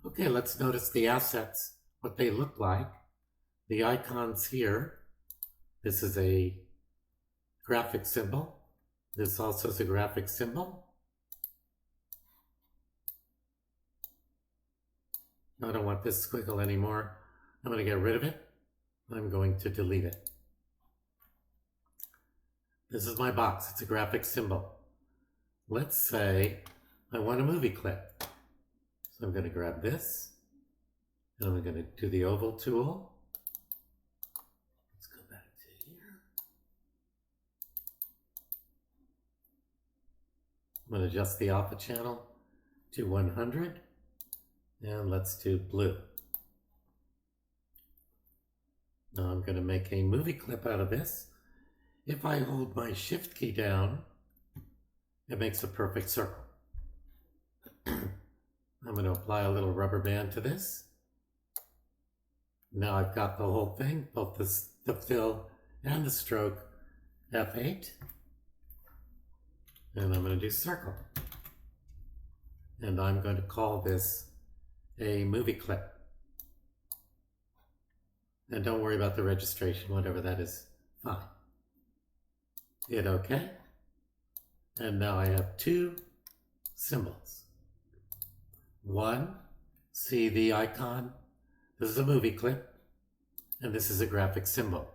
Okay, let's notice the assets, what they look like. The icons here. This is a graphic symbol. This also is a graphic symbol. I don't want this squiggle anymore. I'm going to get rid of it. I'm going to delete it. This is my box. It's a graphic symbol. Let's say I want a movie clip. So I'm going to grab this, and I'm going to do the oval tool. Let's go back to here. I'm going to adjust the alpha channel to 100, and let's do blue. Now I'm going to make a movie clip out of this. If I hold my shift key down, it makes a perfect circle. I'm going to apply a little rubber band to this. Now I've got the whole thing, both the fill and the stroke, F8. And I'm going to do circle. And I'm going to call this a movie clip. And don't worry about the registration, whatever that is, fine. Hit OK. And now I have two symbols. One, see the icon? This is a movie clip, and this is a graphic symbol.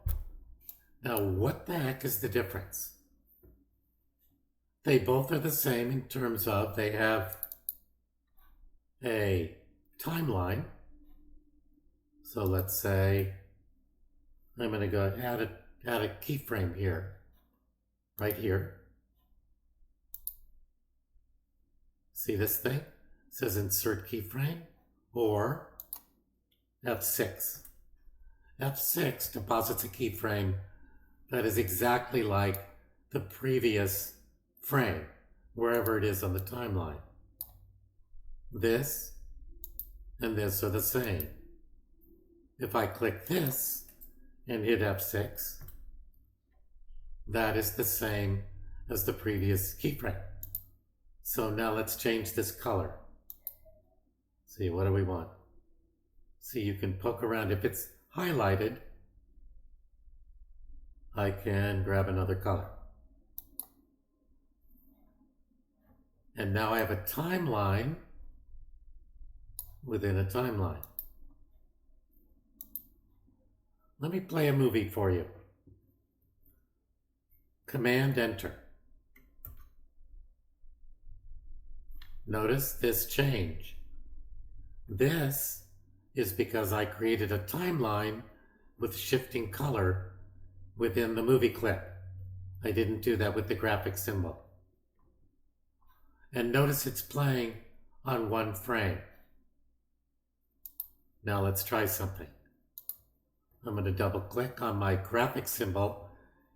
Now, what the heck is the difference? They both are the same in terms of they have a timeline. So let's say I'm going to go add a keyframe here, right here. See this thing? It says insert keyframe or F6. F6 deposits a keyframe that is exactly like the previous frame, wherever it is on the timeline. This and this are the same. If I click this and hit F6, that is the same as the previous keyframe. So now let's change this color. See, what do we want? See, you can poke around. If it's highlighted, I can grab another color. And now I have a timeline within a timeline. Let me play a movie for you. Command Enter. Notice this change. This is because I created a timeline with shifting color within the movie clip. I didn't do that with the graphic symbol. And notice it's playing on one frame. Now let's try something. I'm going to double click on my graphic symbol,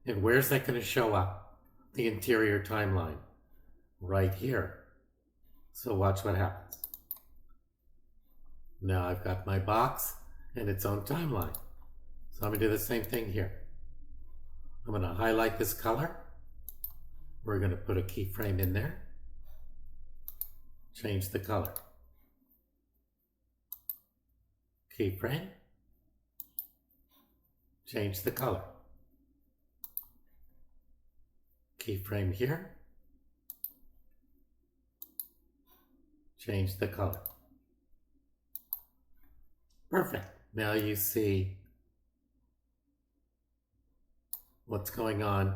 and where's that going to show up? The interior timeline. Right here. So watch what happens. Now I've got my box and its own timeline. So I'm going to do the same thing here. I'm going to highlight this color. We're going to put a keyframe in there. Change the color. Keyframe. Change the color. Keyframe here. Change the color. Perfect. Now you see what's going on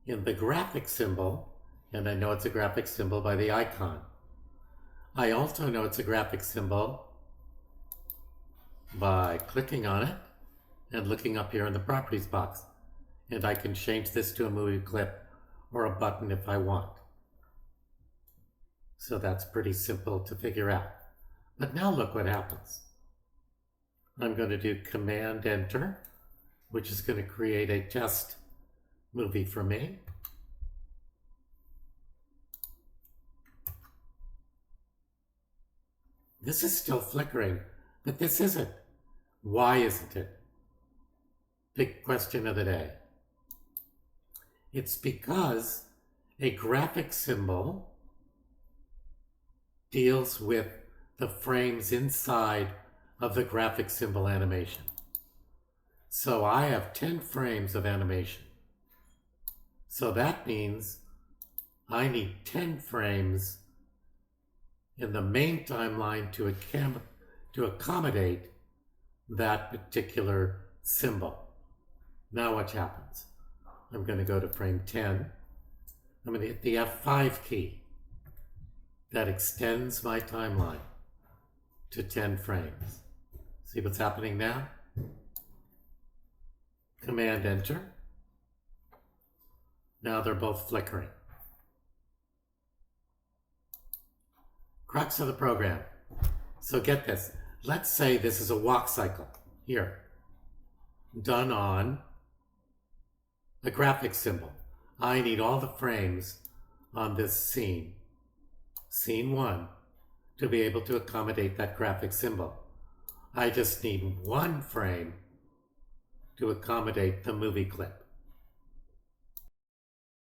in the graphic symbol, and I know it's a graphic symbol by the icon. I also know it's a graphic symbol by clicking on it and looking up here in the properties box. And I can change this to a movie clip or a button if I want. So that's pretty simple to figure out. But now look what happens. I'm going to do Command Enter, which is going to create a test movie for me. This is still flickering, but this isn't. Why isn't it? Big question of the day. It's because a graphic symbol deals with the frames inside of the graphic symbol animation. So I have 10 frames of animation. So that means I need 10 frames in the main timeline to accommodate that particular symbol. Now what happens? I'm going to go to frame 10. I'm going to hit the F5 key. That extends my timeline to 10 frames. See what's happening now? Command Enter. Now they're both flickering. Crux of the program. So get this. Let's say this is a walk cycle here, done on a graphic symbol. I need all the frames on this scene, scene 1, to be able to accommodate that graphic symbol. I just need one frame to accommodate the movie clip.